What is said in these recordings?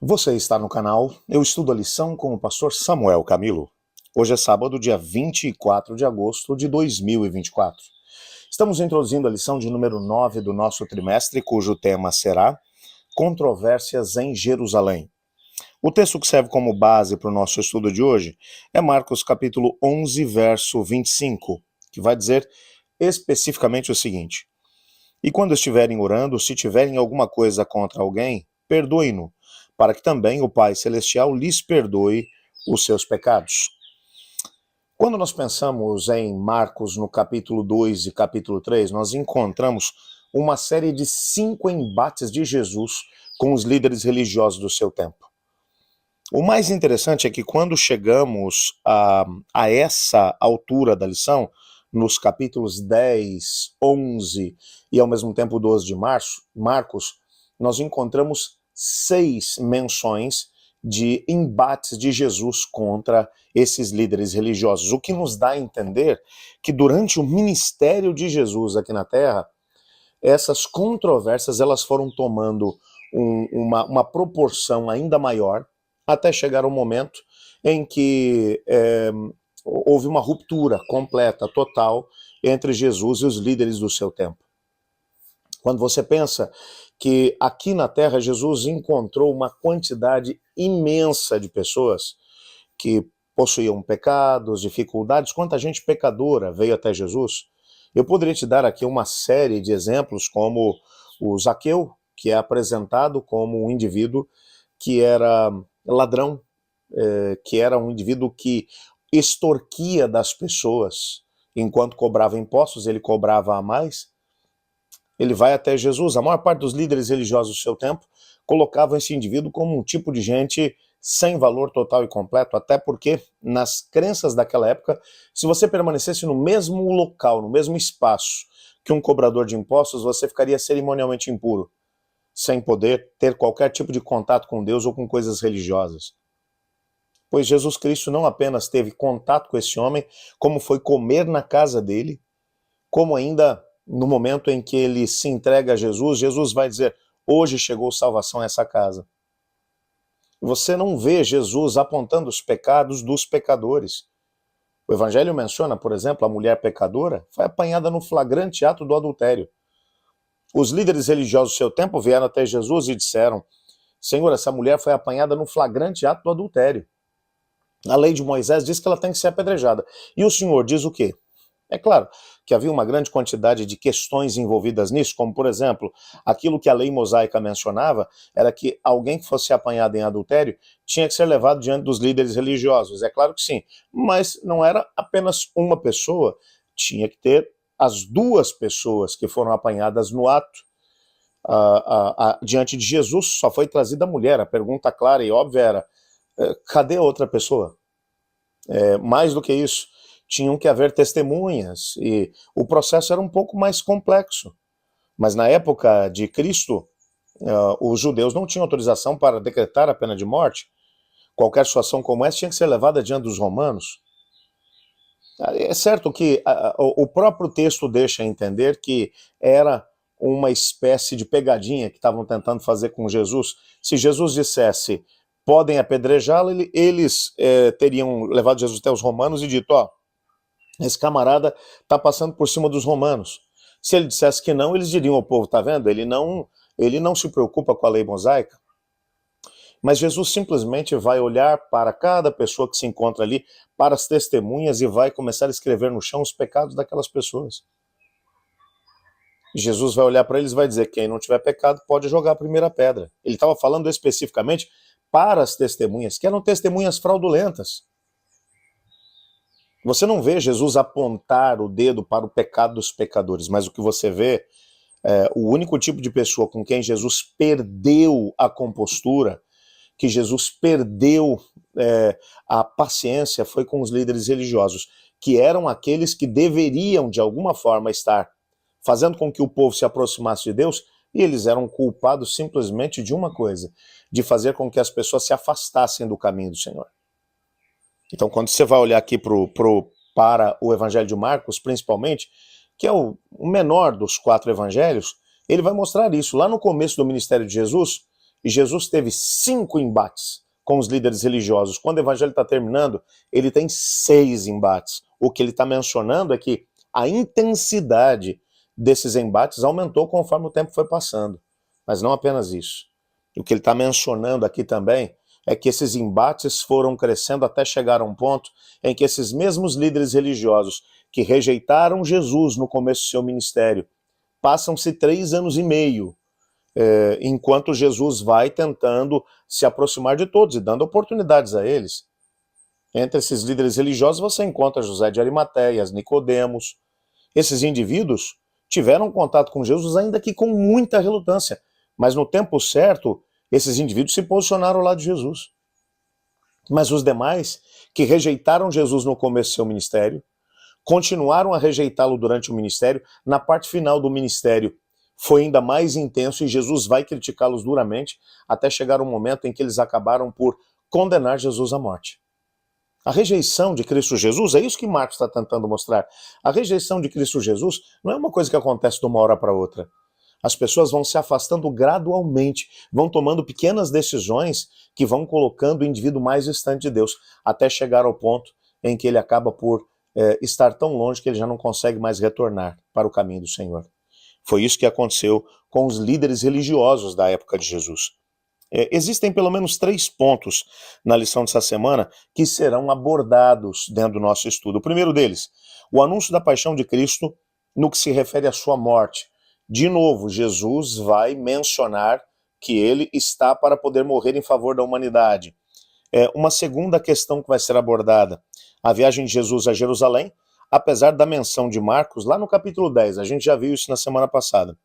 Você está no canal Eu Estudo a Lição com o pastor Samuel Camilo. Hoje é sábado, dia 24 de agosto de 2024. Estamos introduzindo a lição de número 9 do nosso trimestre, cujo tema será Controvérsias em Jerusalém. O texto que serve como base para o nosso estudo de hoje é Marcos capítulo 11, verso 25, que vai dizer especificamente o seguinte: E quando estiverem orando, se tiverem alguma coisa contra alguém, perdoem-no, para que também o Pai Celestial lhes perdoe os seus pecados. Quando nós pensamos em Marcos no capítulo 2 e capítulo 3, nós encontramos uma série de 5 embates de Jesus com os líderes religiosos do seu tempo. O mais interessante é que quando chegamos a essa altura da lição, nos capítulos 10, 11 e ao mesmo tempo 12 de Marcos, nós encontramos 6 menções de embates de Jesus contra esses líderes religiosos, o que nos dá a entender que durante o ministério de Jesus aqui na Terra, essas controvérsias elas foram tomando uma proporção ainda maior, até chegar ao momento em que houve uma ruptura completa, total, entre Jesus e os líderes do seu tempo. Quando você pensa que aqui na Terra Jesus encontrou uma quantidade imensa de pessoas que possuíam pecados, dificuldades, quanta gente pecadora veio até Jesus. Eu poderia te dar aqui uma série de exemplos, como o Zaqueu, que é apresentado como um indivíduo que era ladrão, que era um indivíduo que extorquia das pessoas. Enquanto cobrava impostos, ele cobrava a mais. Ele vai até Jesus. A maior parte dos líderes religiosos do seu tempo colocavam esse indivíduo como um tipo de gente sem valor total e completo, até porque nas crenças daquela época, se você permanecesse no mesmo local, no mesmo espaço que um cobrador de impostos, você ficaria cerimonialmente impuro, sem poder ter qualquer tipo de contato com Deus ou com coisas religiosas. Pois Jesus Cristo não apenas teve contato com esse homem, como foi comer na casa dele, como ainda no momento em que ele se entrega a Jesus, Jesus vai dizer: hoje chegou salvação a essa casa. Você não vê Jesus apontando os pecados dos pecadores. O Evangelho menciona, por exemplo, a mulher pecadora foi apanhada no flagrante ato do adultério. Os líderes religiosos do seu tempo vieram até Jesus e disseram: Senhor, essa mulher foi apanhada no flagrante ato do adultério. A lei de Moisés diz que ela tem que ser apedrejada. E o Senhor diz o quê? É claro que havia uma grande quantidade de questões envolvidas nisso, como, por exemplo, aquilo que a lei mosaica mencionava era que alguém que fosse apanhado em adultério tinha que ser levado diante dos líderes religiosos. É claro que sim, mas não era apenas uma pessoa, tinha que ter as 2 pessoas que foram apanhadas no ato. Diante de Jesus só foi trazida a mulher. A pergunta clara e óbvia era: cadê a outra pessoa? Mais do que isso, tinham que haver testemunhas, e o processo era um pouco mais complexo. Mas na época de Cristo, os judeus não tinham autorização para decretar a pena de morte. Qualquer situação como essa tinha que ser levada diante dos romanos. É certo que o próprio texto deixa entender que era uma espécie de pegadinha que estavam tentando fazer com Jesus. Se Jesus dissesse: podem apedrejá-lo, eles teriam levado Jesus até os romanos e dito: ó, esse camarada está passando por cima dos romanos. Se ele dissesse que não, eles diriam ao povo: tá vendo? Ele não se preocupa com a lei mosaica. Mas Jesus simplesmente vai olhar para cada pessoa que se encontra ali, para as testemunhas, e vai começar a escrever no chão os pecados daquelas pessoas. Jesus vai olhar para eles e vai dizer: quem não tiver pecado pode jogar a primeira pedra. Ele estava falando especificamente para as testemunhas, que eram testemunhas fraudulentas. Você não vê Jesus apontar o dedo para o pecado dos pecadores, mas o que você vê o único tipo de pessoa com quem Jesus perdeu a compostura, que Jesus perdeu a paciência, foi com os líderes religiosos, que eram aqueles que deveriam, de alguma forma, estar fazendo com que o povo se aproximasse de Deus, e eles eram culpados simplesmente de uma coisa: de fazer com que as pessoas se afastassem do caminho do Senhor. Então, quando você vai olhar aqui para o Evangelho de Marcos, principalmente, que é o menor dos 4 evangelhos, ele vai mostrar isso. Lá no começo do ministério de Jesus, E Jesus teve 5 embates com os líderes religiosos. Quando o evangelho está terminando, ele tem 6 embates. O que ele está mencionando é que a intensidade desses embates aumentou conforme o tempo foi passando. Mas não apenas isso. O que ele está mencionando aqui também é que esses embates foram crescendo até chegar a um ponto em que esses mesmos líderes religiosos que rejeitaram Jesus no começo do seu ministério, passam-se 3 anos e meio, enquanto Jesus vai tentando se aproximar de todos e dando oportunidades a eles. Entre esses líderes religiosos você encontra José de Arimateias, Nicodemos. Esses indivíduos tiveram contato com Jesus, ainda que com muita relutância, mas no tempo certo, esses indivíduos se posicionaram ao lado de Jesus. Mas os demais, que rejeitaram Jesus no começo do seu ministério, continuaram a rejeitá-lo durante o ministério, na parte final do ministério foi ainda mais intenso e Jesus vai criticá-los duramente, até chegar um momento em que eles acabaram por condenar Jesus à morte. A rejeição de Cristo Jesus, é isso que Marcos está tentando mostrar. A rejeição de Cristo Jesus não é uma coisa que acontece de uma hora para outra. As pessoas vão se afastando gradualmente, vão tomando pequenas decisões que vão colocando o indivíduo mais distante de Deus, até chegar ao ponto em que ele acaba por estar tão longe que ele já não consegue mais retornar para o caminho do Senhor. Foi isso que aconteceu com os líderes religiosos da época de Jesus. Existem pelo menos 3 pontos na lição dessa semana que serão abordados dentro do nosso estudo. O primeiro deles, o anúncio da paixão de Cristo no que se refere à sua morte. De novo, Jesus vai mencionar que ele está para poder morrer em favor da humanidade. Uma segunda questão que vai ser abordada, a viagem de Jesus a Jerusalém, apesar da menção de Marcos, lá no capítulo 10, a gente já viu isso na semana passada,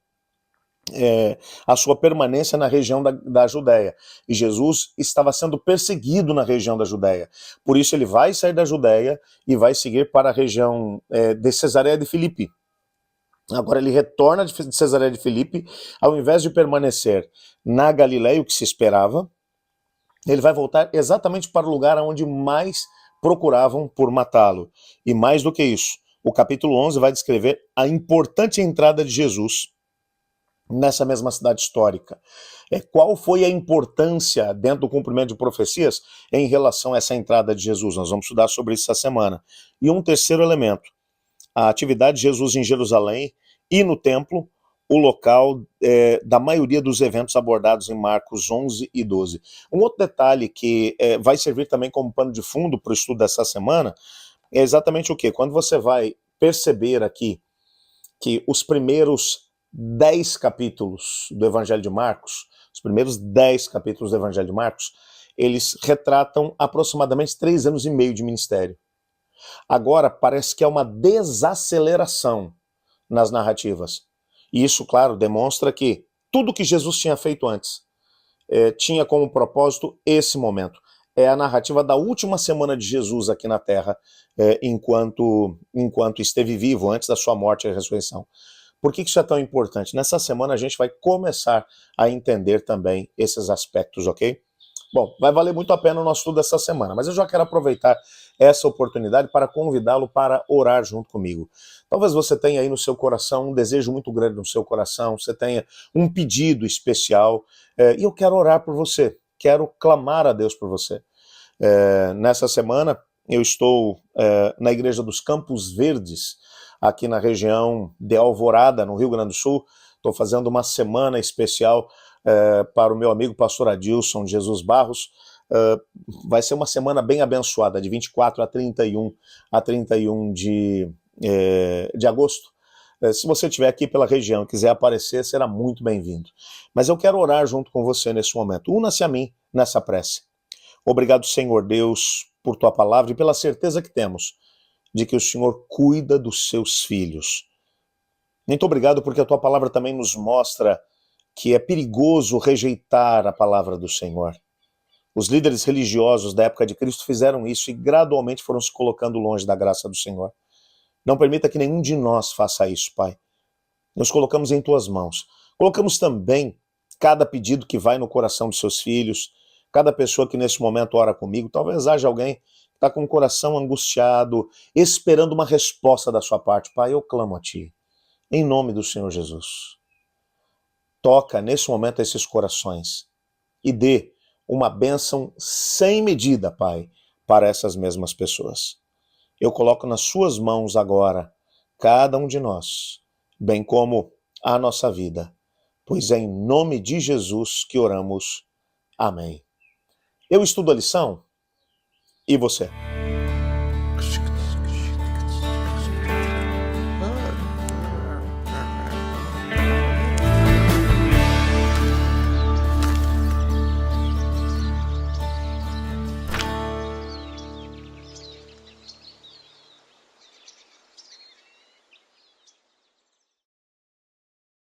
a sua permanência na região da Judéia. E Jesus estava sendo perseguido na região da Judéia. Por isso ele vai sair da Judéia e vai seguir para a região de Cesareia de Filipe. Agora ele retorna de Cesareia de Filipe, ao invés de permanecer na Galileia, o que se esperava, ele vai voltar exatamente para o lugar onde mais procuravam por matá-lo. E mais do que isso, o capítulo 11 vai descrever a importante entrada de Jesus nessa mesma cidade histórica. Qual foi a importância dentro do cumprimento de profecias em relação a essa entrada de Jesus? Nós vamos estudar sobre isso essa semana. E um terceiro elemento, a atividade de Jesus em Jerusalém e no templo, o local da maioria dos eventos abordados em Marcos 11 e 12. Um outro detalhe que vai servir também como pano de fundo para o estudo dessa semana é exatamente o quê? Quando você vai perceber aqui que os primeiros 10 capítulos do Evangelho de Marcos, os primeiros 10 capítulos do Evangelho de Marcos, eles retratam aproximadamente 3 anos e meio de ministério. Agora parece que é uma desaceleração nas narrativas. E isso, claro, demonstra que tudo que Jesus tinha feito antes tinha como propósito esse momento. É a narrativa da última semana de Jesus aqui na Terra, enquanto esteve vivo, antes da sua morte e ressurreição. Por que isso é tão importante? Nessa semana a gente vai começar a entender também esses aspectos, ok? Bom, vai valer muito a pena o nosso estudo dessa semana, mas eu já quero aproveitar essa oportunidade para convidá-lo para orar junto comigo. Talvez você tenha aí no seu coração um desejo muito grande no seu coração, você tenha um pedido especial, e eu quero orar por você, quero clamar a Deus por você. Nessa semana eu estou na Igreja dos Campos Verdes, aqui na região de Alvorada, no Rio Grande do Sul. Estou fazendo uma semana especial para o meu amigo pastor Adilson de Jesus Barros. Vai ser uma semana bem abençoada, de 24 a 31 de agosto. Se você estiver aqui pela região e quiser aparecer, será muito bem-vindo. Mas eu quero orar junto com você nesse momento. Una-se a mim nessa prece. Obrigado, Senhor Deus, por tua palavra e pela certeza que temos de que o Senhor cuida dos seus filhos. Muito obrigado porque a tua palavra também nos mostra que é perigoso rejeitar a palavra do Senhor. Os líderes religiosos da época de Cristo fizeram isso e gradualmente foram se colocando longe da graça do Senhor. Não permita que nenhum de nós faça isso, Pai. Nos colocamos em tuas mãos. Colocamos também cada pedido que vai no coração dos seus filhos, cada pessoa que nesse momento ora comigo. Talvez haja alguém que está com o coração angustiado, esperando uma resposta da sua parte. Pai, eu clamo a Ti, em nome do Senhor Jesus. Toca nesse momento esses corações. e dê uma bênção sem medida, Pai, para essas mesmas pessoas. Eu coloco nas suas mãos agora cada um de nós, bem como a nossa vida, pois é em nome de Jesus que oramos. Amém. Eu estudo a lição e você?